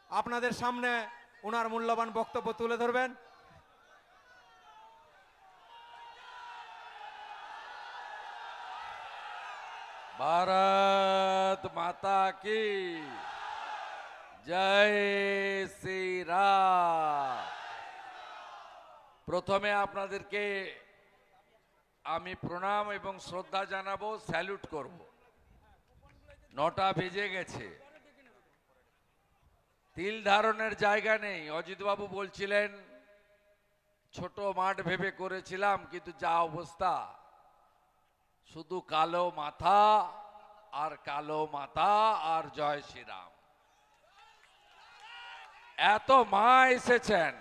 আপনাদের সামনে ওনার মূল্যবান বক্তব্য তুলে ধরবেন। भारत माता की जय श्री राम। प्रथमे आपनादेरके आमी प्रणाम एवं श्रद्धा जानाबो, सैल्यूट करब। 9টা बेजे गेছে, तिल धारণের জায়গা নেই। অজিত বাবু বলছিলেন ছোট মাঠ ভেবে করেছিলাম, কিন্তু যা অবস্থা, শুধু কালো মাথা আর কালো মাথা আর জয় শ্রীরাম। এত মা এসেছেন,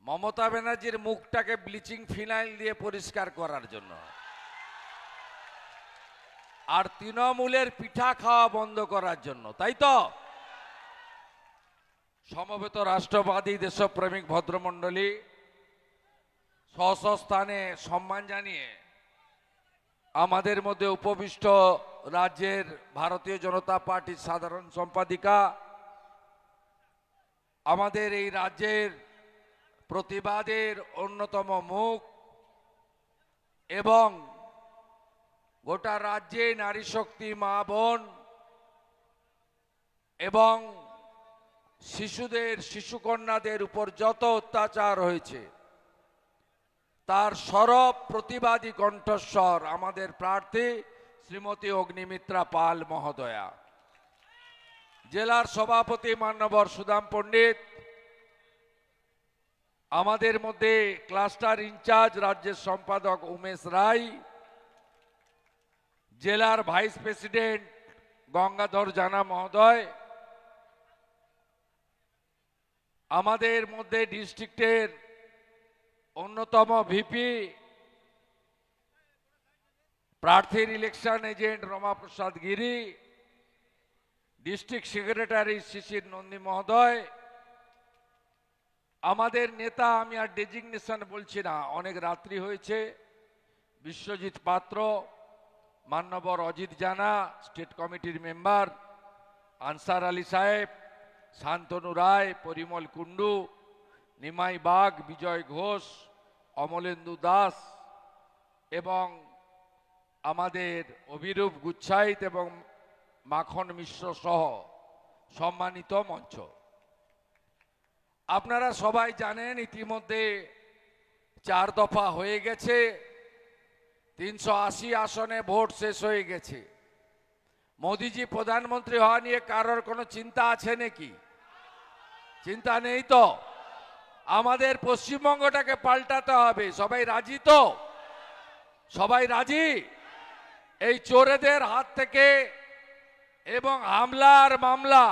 মমতা ব্যানার্জির মুখটাকে ব্লিচিং ফিনাইল দিয়ে পরিষ্কার করার জন্য, আর তৃণমূলের পিঠা খাওয়া বন্ধ করার জন্য, তাই তো? সমবেত রাষ্ট্রবাদী দেশপ্রেমিক ভদ্রমণ্ডলী, স্ব স্থানে সম্মান জানিয়ে আমাদের মধ্যে উপবিষ্ট রাজ্যের ভারতীয় জনতা পার্টির সাধারণ সম্পাদিকা, আমাদের এই রাজ্যের প্রতিবাদের অন্যতম মুখ এবং গোটা রাজ্যে নারী শক্তি মা বোন এবং শিশুদের শিশুকন্যাদের উপর যত অত্যাচার হয়েছে তার সরব প্রতিবাদী কণ্ঠস্বর আমাদের প্রার্থী শ্রীমতী অগ্নিমিত্রা পাল মহোদয়া, জেলার সভাপতি মান্যবর সুদাম পণ্ডিত, আমাদের মধ্যে ক্লাস্টার ইনচার্জ রাজ্যের সম্পাদক উমেশ রায়, জেলার ভাইস প্রেসিডেন্ট গঙ্গাধর জানা মহোদয়, আমাদের মধ্যে ডিস্ট্রিক্টের অন্যতম ভিপি প্রার্থীর ইলেকশন এজেন্ট রমা প্রসাদ গিরি, ডিস্ট্রিক্ট সেক্রেটারি শিশির নন্দী মহোদয়, আমাদের নেতা, আমি আর ডেজিগনেশন বলছি না, অনেক রাত্রি হয়েছে, বিশ্বজিৎ পাত্র, মান্যবর অজিত জানা স্টেট কমিটির মেম্বার, আনসার আলী সাহেব, শান্তনু রায়, পরিমল কুন্ডু, নিমাই বাগ, বিজয় ঘোষ, অমলেন্দু দাস এবং আমাদের অভিরূপ গুচ্ছাইত এবং মাখন মিশ্র সহ সম্মানিত মঞ্চ। আপনারা সবাই জানেন ইতিমধ্যে 4 দফা হয়ে গেছে, 380 আসনে ভোট শেষ হয়ে গেছে। মোদিজি প্রধানমন্ত্রী হওয়া নিয়ে কারোর কোনো চিন্তা আছে নাকি? চিন্তা নেই তো? আমাদের পশ্চিমবঙ্গটাকে পাল্টাতে হবে। সবাই রাজি তো? সবাই রাজি? এই চোরেদের হাত থেকে এবং হামলা আর মামলা,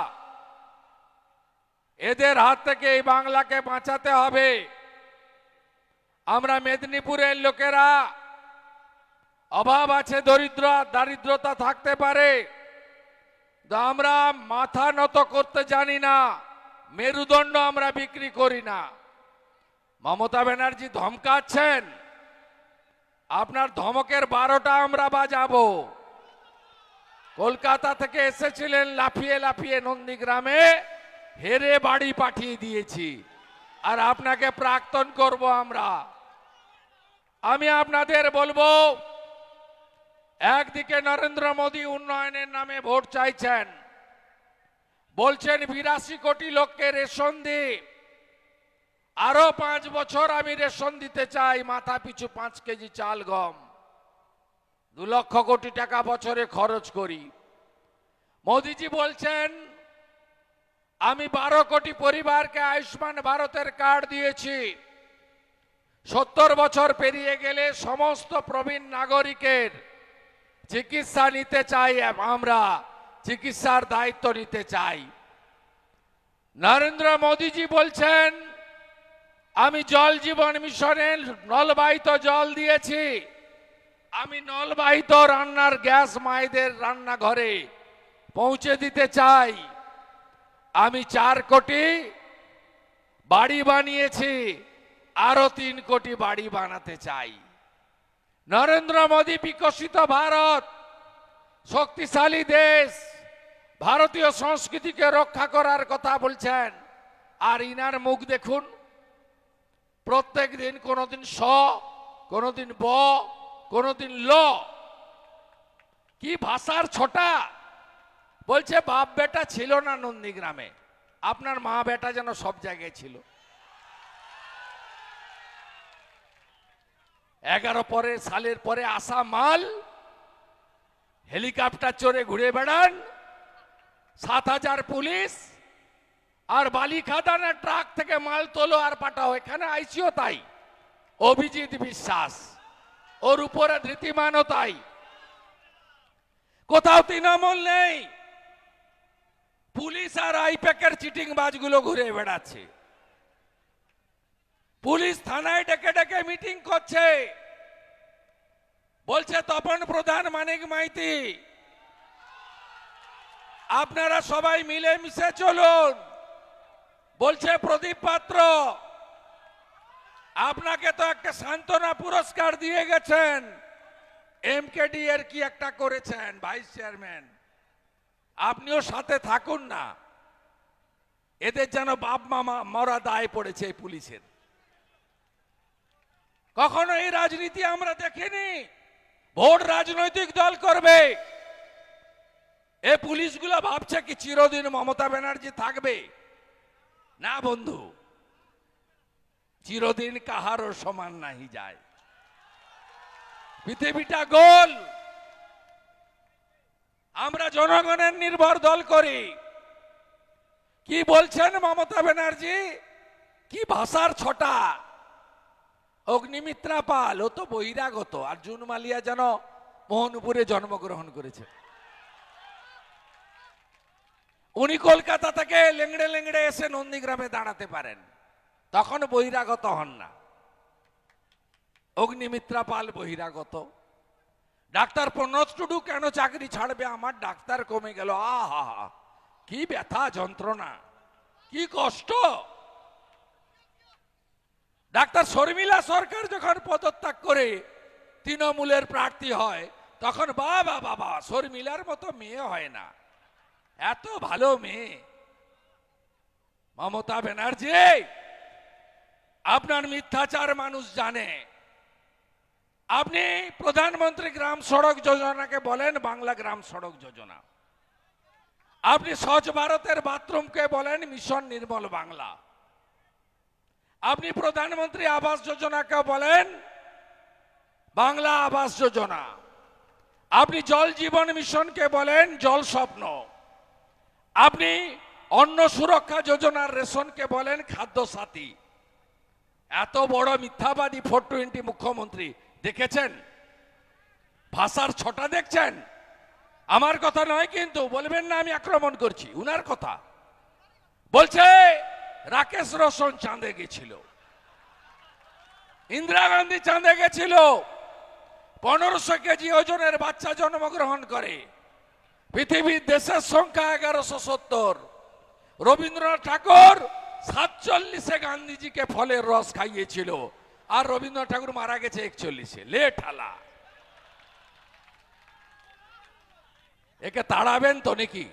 এদের হাত থেকে এই বাংলাকে বাঁচাতে হবে। আমরা মেদিনীপুরের লোকেরা, অভাব আছে, দারিদ্রতা থাকতে পারে, আমরা মাথা নত করতে জানি না, মেরুদণ্ড আমরা বিক্রি করি না। মমতা ব্যানার্জি ধমকাচ্ছেন, আপনার ধমকের 12টা আমরা বাজাবো। কলকাতা থেকে এসেছিলেন লাফিয়ে লাফিয়ে নন্দীগ্রামে, হেরে বাড়ি পাঠিয়ে দিয়েছি, আর আপনাকে প্রাক্তন করব আমরা। আমি আপনাদের বলবো, একদিকে নরেন্দ্র মোদী উন্নয়নের নামে ভোট চাইছেন, বলছেন 82 কোটি লোককে রেশন দি, আরো 5 বছর আমি রেশন দিতে চাই, মাথা পিছু 5 কেজি চাল গম, 2 লক্ষ কোটি টাকা বছরে খরচ করি। মোদিজি বলছেন আমি 12 কোটি পরিবারকে আয়ুষ্মান ভারতের কার্ড দিয়েছি, 70 বছর পেরিয়ে গেলে সমস্ত প্রবীণ নাগরিকের চিকিৎসা নিতে চাই, আমরা চিকিৎসার দায়িত্ব নিতে চাই। নরেন্দ্র মোদীজি বলছেন আমি জল জীবন মিশনে নলবাহিত জল দিয়েছি, আমি নলবাহিত রান্নার গ্যাস মায়েদের রান্নাঘরে পৌঁছে দিতে চাই। আমি 4 কোটি বাড়ি বানিয়েছি, আরো 3 কোটি বাড়ি বানাতে চাই। নরেন্দ্র মোদী বিকশিত ভারত, শক্তিশালী দেশ, ভারতীয় সংস্কৃতিকে রক্ষা করার কথা বলছেন, আর ইনার মুখ দেখুন, প্রত্যেক দিন কোনোদিন স, কোনোদিন ব, কোনোদিন ল। কি ভাষার ছোটা! বলছে বাপ বেটা ছিল না নন্দীগ্রামে, আপনার মা বেটা যেন সব জায়গায় ছিল। 11 সালের পরে আসা মাল হেলিকপ্টার চড়ে ঘুরে বেড়ান, 7000 পুলিশ, আর বালি খাদানের ট্রাক থেকে মাল তোলো আর পাঠাও। এখানে আইসিও তাই, অভিজিৎ বিশ্বাস, ওর উপরে ধৃতিমানও তাই। কোথাও তৃণমূল নেই, পুলিশ আর আইপ্যাকের চিটিং বাজগুলো ঘুরে বেড়াচ্ছে। পুলিশ থানায় ডেকে ডেকে মিটিং করছে, বলছে তপন প্রধান, মানিক মাইতি, আপনারা সবাই মিলে মিশে চলুন। বলছে প্রদীপ পাত্র, আপনাকে তো একটা সান্ত্বনা পুরস্কার দিয়ে গেছেন, এমকেডি এর কি একটা করেছেন ভাইস চেয়ারম্যান, আপনিও সাথে থাকুন না। এদের যেন বাপ মামা মরা দায় পড়েছে এই পুলিশের। কখনো এই রাজনীতি আমরা দেখিনি, ভোট রাজনৈতিক দল করবে। এই পুলিশগুলো ভাবছে কি চিরদিন মমতা ব্যানার্জি থাকবে? না বন্ধু, চিরদিন কাহারও সমান নাহি যায়। পৃথিবীটা গোল, আমরা জনগণের নির্ভর দল করি। কি বলছেন মমতা ব্যানার্জি? কি ভাষার ছটা! অগ্নিমিত্রা পাল, ও তো বহিরাগত, আর জুন মালিয়া যেন মোহনপুরে জন্মগ্রহণ করেছে। উনি কলকাতা থেকে লেংড়ে লেংড়ে এসে নন্দীগ্রামে দাঁড়াতে পারেন, তখন বহিরাগত হন না। অগ্নিমিত্রা পাল বহিরাগত। ডাক্তার প্রণত টুডু কেন চাকরি ছাড়বে? আমার ডাক্তার কমে গেল, আহা কি ব্যথা যন্ত্রণা, কি কষ্ট। ডাক্তার শর্মিলা সরকার যখন পদত্যাগ করে তৃণমূলের প্রার্থী হয়, তখন বাবা বাবা শর্মিলার মতো মেয়ে হয় না, এত ভালো মেয়ে। মমতা ব্যানার্জি, আপনার মিথ্যাচার মানুষ জানে। আপনি প্রধানমন্ত্রী গ্রাম সড়ক যোজনাকে বলেন বাংলা গ্রাম সড়ক যোজনা, আপনি স্বচ্ছ ভারতের বাথরুমকে বলেন মিশন নির্মল বাংলা, আপনি প্রধানমন্ত্রী আবাস যোজনাকে বলেন বাংলা আবাস যোজনা, আপনি জল জীবন মিশনকে বলেন জল স্বপ্ন, আপনি অন্ন সুরক্ষা যোজনার রেশনকে বলেন খাদ্য সাথী। এত বড় মিথ্যাবাদী 420 মুখ্যমন্ত্রী দেখেছেন? ভাষার ছটা দেখছেন? আমার কথা নয় কিন্তু, বলবেন না আমি আক্রমণ করছি, উনার কথা বলছে। রাকেশ রোশন চাঁদে গেছিল, ইন্দিরা গান্ধী চাঁদে গেছিল, 1500 কেজি ওজনের বাচ্চা জন্মগ্রহণ করে। পৃথিবীর দেশের সংখ্যা 1170। রবীন্দ্রনাথ ঠাকুর 47-এ গান্ধীজিকে ফলের রস খাইয়েছিল, আর রবীন্দ্রনাথ ঠাকুর মারা গেছে 41-এ। লেট হালা, একে তাড়াবেন তো নাকি?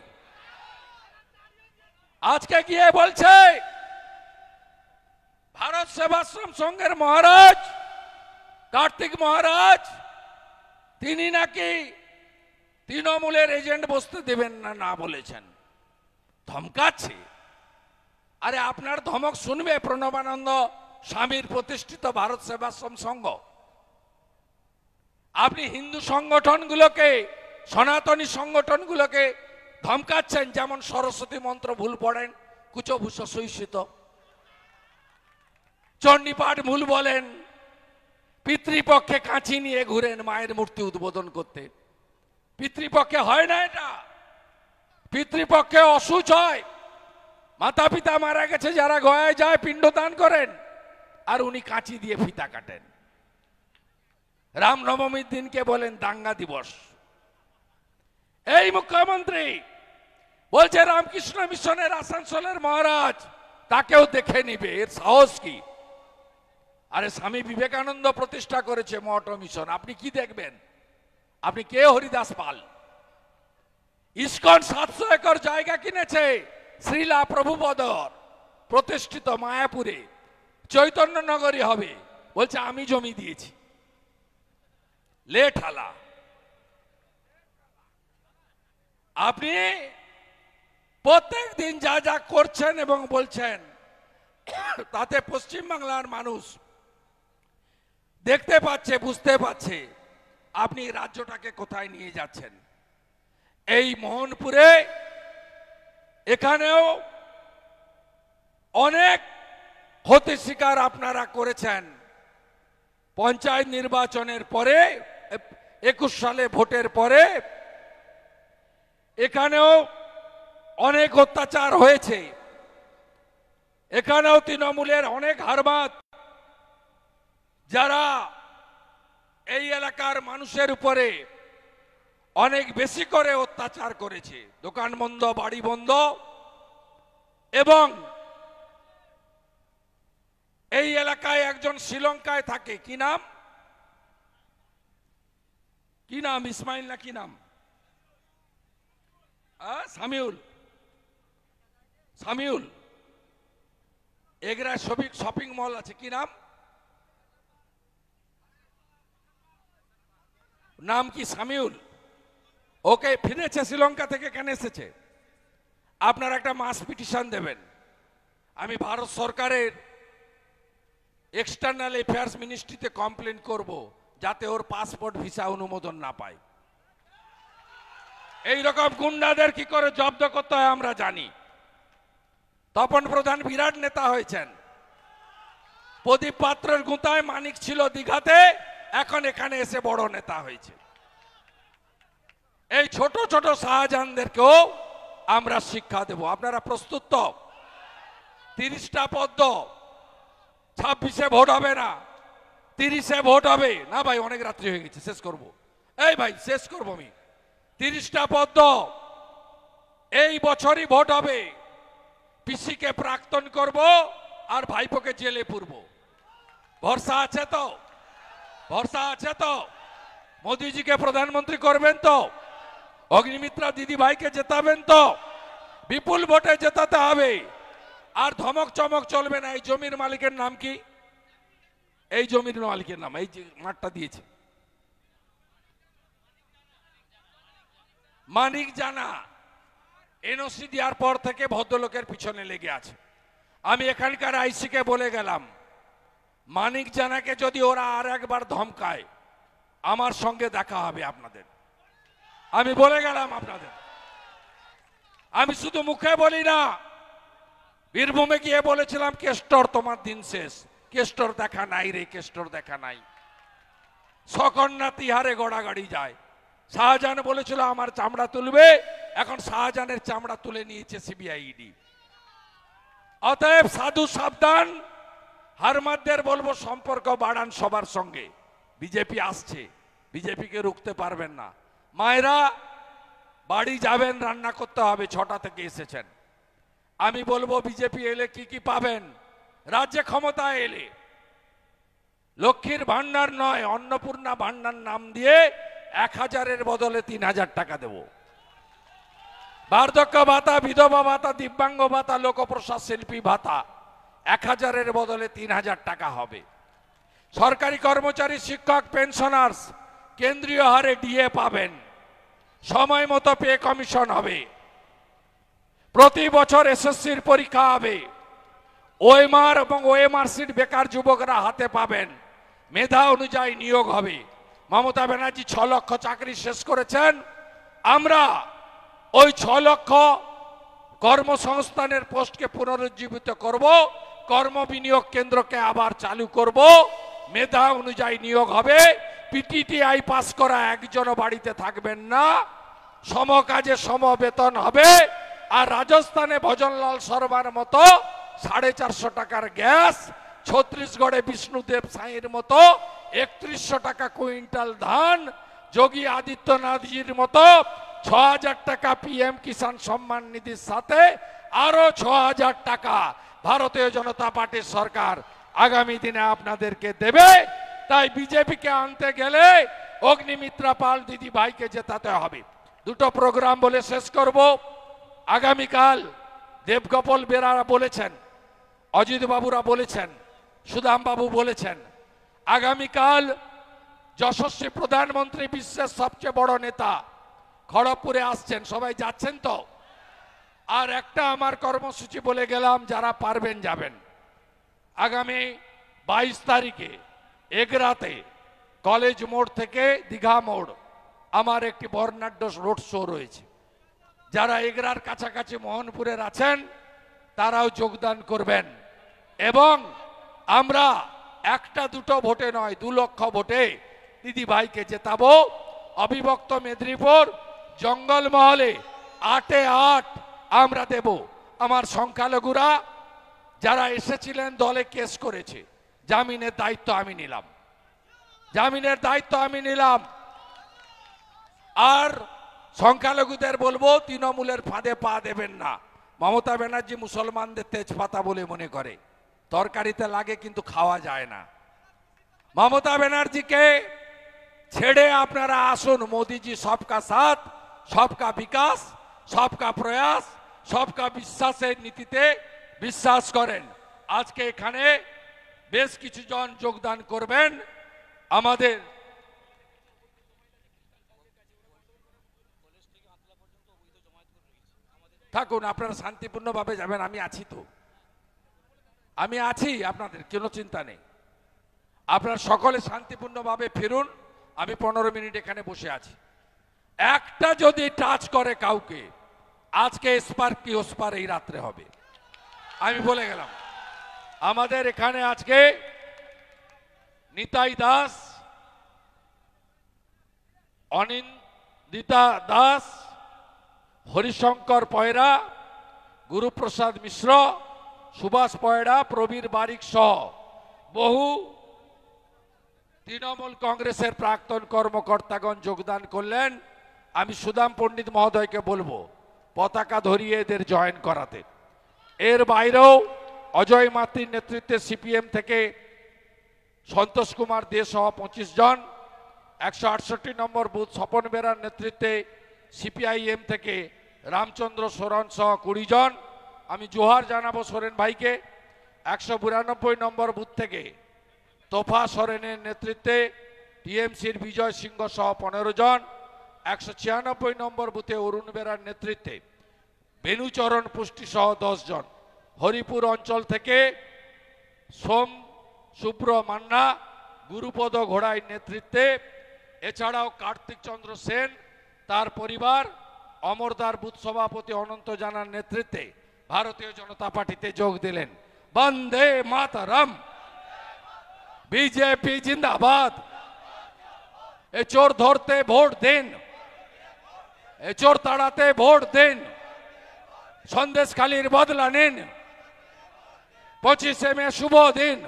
আজকে গিয়ে বলছে ভারত সেবাশ্রম সংঘের মহারাজ কার্তিক মহারাজ, তিনি নাকি তৃণমূলের এজেন্ট বসতে দেবেন না, না বলেছেন। ধমকাচ্ছে। আরে আপনার ধমক শুনবে প্রণবানন্দ স্বামীর প্রতিষ্ঠিত ভারত সেবাশ্রম সংঘ? আপনি হিন্দু সংগঠনগুলোকে, সনাতনী সংগঠনগুলোকে ধমকাচ্ছেন, যেমন সরস্বতী মন্ত্র ভুল পড়েন, কুচভূষ শৈষিত, চণ্ডীপাঠ ভুল বলেন, পিতৃপক্ষে কাঁচি নিয়ে ঘুরেন মায়ের মূর্তি উদ্বোধন করতে। পিতৃপক্ষে হয় না এটা, পিতৃপক্ষে অসুচ হয়। মাতা পিতা মারা গেছে যারা গয়ায় যায় পিণ্ডদান করেন, আর উনি কাঁচি দিয়ে ফিতা কাটেন। রামনবমীর দিনকে বলেন দাঙ্গা দিবস। এই মুখ্যমন্ত্রী বলছে রামকৃষ্ণ মিশনের আসানসোলের মহারাজ, তাকেও দেখে নিবে, এর সাহস কি? আরে স্বামী বিবেকানন্দ প্রতিষ্ঠা করেছে মঠ ও মিশন, আপনি কি দেখবেন? আপনি কে হরিদাস পাল? ইসকন 700 একর জায়গা কিনেছে শ্রীলা প্রভুপদর প্রতিষ্ঠিত মায়াপুরে, চৈতন্যনগরী হবে, বলছে আমি জমি দিয়েছি। লেঠালা। আপনি প্রত্যেক দিন যা যা করছেন এবং বলছেন তাতে পশ্চিমবাংলার মানুষ দেখতে পাচ্ছে, বুঝতে পারছে আপনি রাজ্যটাকে কোথায় নিয়ে যাচ্ছেন। এই মোহনপুরে এখানেও অনেক ক্ষতি স্বীকার আপনারা করেছেন। পঞ্চায়েত নির্বাচনের পরে 21 সালে ভোটের পরে এখানেও অনেক অত্যাচার হয়েছে। এখানেও তৃণমূলের অনেক হারমাত যারা এই এলাকার মানুষের উপরে অনেক বেশি করে অত্যাচার করেছে। দোকান বন্ধ, বাড়ি বন্ধ, এবং এই এলাকায় একজন শ্রীলঙ্কায় থাকে, কি নাম, কি নাম, ইসমাইল না কি নাম, সামিউল, সামিউল। এগরা শপিং মল আছে, কি নাম, নাম কি, সামিউল। ওকে ফিরেছে শ্রীলঙ্কা থেকে, কেন এসেছে? আপনারা একটা মাস পিটিশন দেবেন। আমি ভারত সরকারের এক্সটার্নাল অ্যাফেয়ার্স মিনিস্ট্রিতে কমপ্লেন করব, যাতে ওর পাসপোর্ট ভিসা অনুমোদন না পায়। এই রকম গুন্ডাদের কি করে জব্দ করতে হয় আমরা জানি। তপন প্রধান বিরাট নেতা হয়েছেন। প্রদীপ পাত্রের গুঁতায় মানিক ছিল দীঘাতে, এখন এখানে এসে বড় নেতা হয়েছে। এই ছোট ছোট শাহজাহানদেরকেও আমরা শিক্ষা দেব। আপনারা প্রস্তুত তো? 30টা পদ্ম, 26-এ ভোট হবে না, 30-এ ভোট হবে না। ভাই অনেক রাত্রি হয়ে গেছে, শেষ করব। এই ভাই শেষ করব আমি। 30টা পদ্ম এই বছরই ভোট হবে। পিসিকে প্রাক্তন করব আর ভাইপোকে জেলে পুরব। ভরসা আছে তো? ভরসা আছে তো? মোদিজিকে প্রধানমন্ত্রী করবেন তো? অগ্নিমিত্রা দিদি ভাইকে জেতাবেন তো? বিপুল ভোটে জেতাতে হবে। আর ধমক চমক চলবে না। এই জমির মালিকের নাম কি? এই জমির মালিকের নাম, এই যে মাঠটা দিয়েছে, মানিক জানা। এনওসি দেওয়ার পর থেকে ভদ্রলোকের পিছনে লেগে আছে। আমি এখানকার আইসিকে বলে গেলাম, মানিক জানাকে যদি ওরা আর একবার ধমকায়, আমার সঙ্গে দেখা হবে আপনাদের। আমি বলে গেলাম আপনাদের। আমি শুধু মুখে বলি না, বীরভূমে গিয়ে বলেছিলাম, কেষ্টর তোমার দিন শেষ। কেষ্টর দেখা নাই রে, কেষ্টর দেখা নাই। সকন্যা তিহারে গড়াগড়ি যায়। শাহজাহান বলেছিল আমার চামড়া তুলবে, এখন শাহজাহানের চামড়া তুলে নিয়েছে সিবিআই ইডি। অতএব সাধু সাবধান। হারমাদদের বলবো সম্পর্ক বাড়ান সবার সঙ্গে। বিজেপি আসছে, বিজেপিকে রুখতে পারবেন না। মায়েরা বাড়ি যাবেন, রান্না করতে হবে, 6টা থেকে এসেছেন। আমি বলবো বিজেপি এলে কি কি পাবেন। রাজ্যে ক্ষমতায় এলে লক্ষ্মীর ভান্ডার নয়, অন্নপূর্ণা ভান্ডার নাম দিয়ে 1000-এর বদলে 3000 টাকা দেব। বার্ধক্য ভাতা, বিধবা ভাতা, দিব্যাঙ্গ ভাতা, লোকপ্রসাদ শিল্পী ভাতা 1000-এর বদলে 3000 টাকা হবে। সরকারি কর্মচারী, শিক্ষক, পেনশনার্স কেন্দ্রীয় হারে ডিএ পাবেন। সময় মতো পে কমিশন হবে। প্রতি বছর এসএসসির পরীক্ষা হবে। ওএমআর এবং ওএমআর সিট বেকার যুবকরা হাতে পাবেন। মেধা অনুযায়ী নিয়োগ হবে। মমতা ব্যানার্জি 6 লক্ষ চাকরি শেষ করেছেন। আমরা ওই 6 লক্ষ কর্মসংস্থানের পোস্টকে পুনরুজ্জীবিত করব। কর্ম বিনিয়োগ কেন্দ্রকে আবার চালু করব। মেধা অনুযায়ী নিয়োগ হবে। পিটিটিআই পাস করা একজনও বাড়িতে থাকবেন না। সমকাজে সমবেতন হবে। আর রাজস্থানে ভজনলাল শর্মার মতো 450 টাকার গ্যাস, ছত্তিশগড়ে বিষ্ণুদেব সাঁইয়ের মতো 3100 টাকা কুইন্টাল ধান, যোগী আদিত্যনাথজির মতো 6000 টাকা পিএম কিষাণ সম্মান নিধির সাথে আরো 6000 টাকা ভারতীয় জনতা পার্টির সরকার আগামী দিনে আপনাদেরকে দেবে। তাই বিজেপিকে আনতে গেলে অগ্নিমিত্রা পাল দিদি ভাইকে জেতাতে হবে। দুটো প্রোগ্রাম বলে শেষ করব। আগামীকাল দেবগোপাল বেরারা বলেছেন, অজিত বাবুরা বলেছেন, সুদাম বাবু বলেছেন, আগামীকাল যশস্বী প্রধানমন্ত্রী বিশ্বের সবচেয়ে বড় নেতা খড়গপুরে আসছেন। সবাই যাচ্ছেন তো? আর একটা আমার কর্মসূচি বলে গেলাম, যারা পারবেন যাবেন। আগামী 22 তারিখে এগরাতে কলেজ মোড় থেকে দীঘা মোড় আমার একটি বর্ণাঢ্য রোড শো রয়েছে। যারা এগরার কাছাকাছি মোহনপুরের আছেন তারাও যোগদান করবেন। এবং আমরা একটা দুটো ভোটে নয়, 2 লক্ষ ভোটে দিদি ভাইকে জেতাবো। অবিভক্ত মেদিনীপুর জঙ্গলমহলে 8-এ 8 আমরা দেব। আমার সংখ্যালঘুরা যারা এসেছিলেন দলে কেস করেছে, জামিনের দায়িত্ব আমি নিলাম, জামিনের দায়িত্ব আমি নিলাম। আর সংখ্যালঘুদের বলবো তৃণমূলের ফাঁদে পা দেবেন না। মমতা ব্যানার্জি মুসলমানদের তেজপাতা বলে মনে করে, তরকারিতে লাগে কিন্তু খাওয়া যায় না। মমতা ব্যানার্জিকে ছেড়ে আপনারা আসুন। মোদিজি সবকা সাথ, সবকা বিকাশ, সবকা প্রয়াস, সবকা বিশ্বাসের নীতিতে বিশ্বাস করেন। আজকে এখানে বেশ কিছু জন যোগদান করবেন। আমাদের থাকুন, আপনারা শান্তিপূর্ণভাবে যাবেন। আমি আছি তো, আমি আছি, আপনাদের কোনো চিন্তা নেই। আপনারা সকলে শান্তিপূর্ণভাবে ফিরুন। আমি 15 মিনিট এখানে বসে আছি। একটা যদি টাচ করে কাউকে, আজকে এসপার কি ওসপার এই রাত্রে হবে, আমি বলে গেলাম। আমাদের এখানে আজকে নিতাই দাস, অনিন্দিতা দাস, হরিশঙ্কর পয়রা, গুরুপ্রসাদ মিশ্র, সুভাষ পয়রা, প্রবীর বারিক সহ বহু তৃণমূল কংগ্রেসের প্রাক্তন কর্মকর্তাগণ যোগদান করলেন। আমি সুদাম পণ্ডিত মহোদয়কে বলবো পতাকা ধরিয়ে এদের জয়েন করাতে। এর বাইরেও অজয় মাতৃর নেতৃত্বে সিপিএম থেকে সন্তোষ কুমার দে সহ 25 জন, 168 নম্বর বুথ স্বপন বেরার নেতৃত্বে সিপিআইএম থেকে রামচন্দ্র সোরেন সহ 20 জন। আমি জোহার জানাবো সোরেন ভাইকে। 192 নম্বর বুথ থেকে তোফা সোরেনের নেতৃত্বে টিএমসির বিজয় সিংহ সহ 15 জন। 196 নম্বর বুথে অরুণ বেরার নেতৃত্বে বেনুচরণ পুষ্টি সহ 10 জন। হরিপুর অঞ্চল থেকে সোম শুভ্র মান্না, গুরুপদ ঘোড়াই নেতৃত্বে, এছাড়াও কার্তিক চন্দ্র সেন, তার পরিবার, অমরদার বুথ সভাপতি অনন্ত জানার নেতৃত্বে ভারতীয় জনতা পার্টিতে যোগ দিলেন। বন্দে মাতরম, বিজেপি জিন্দাবাদ। এ চোর ধরতে ভোট দিন, এ চোর তাড়াতে ভোট দিন, সন্দেশখালীর বদলা নিন। 25 মে শুভ দিন,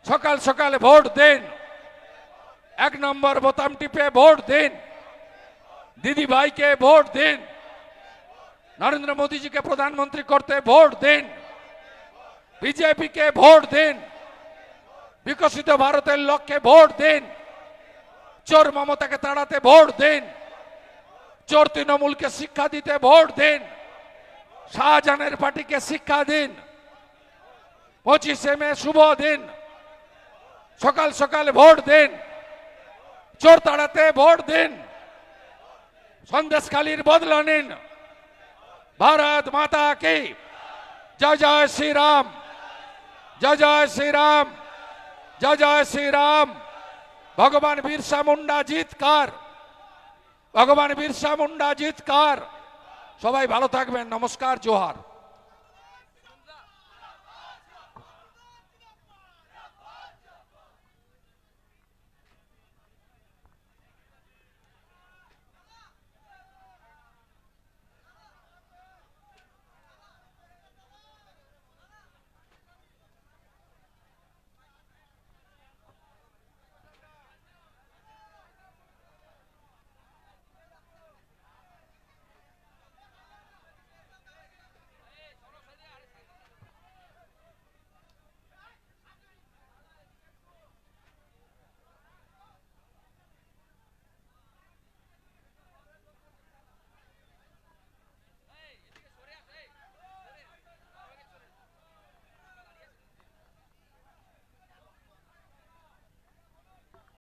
সকাল সকাল ভোট দিন, 1 নম্বর বোতাম টিপে ভোট দিন, দিদি ভাইকে ভোট দিন, নরেন্দ্র মোদীজিকে প্রধানমন্ত্রী করতে ভোট দিন, বিজেপিকে ভোট দিন, বিকশিত ভারতের লক্ষ্যে ভোট দিন, চোর মমতাকে তাড়াতে ভোট দিন, চোর তৃণমূলকে শিক্ষা দিতে ভোট দিন, শাহজাহানের পার্টিকে শিক্ষা দিন। 25 মে শুভ দিন, সকাল সকাল ভোট দিন, চোর তাড়াতে ভোট দিন, সন্দেশখালীর বদলা নিন। ভারত মাতা কি জয়, জয় শ্রী রাম, জয় জয় শ্রী রাম, জয় জয় শ্রী রাম। ভগবান বিরসা মুন্ডা জিতকার, ভগবান বিরসা মুন্ডা জিতকার। সবাই ভালো থাকবেন। নমস্কার, জোহার।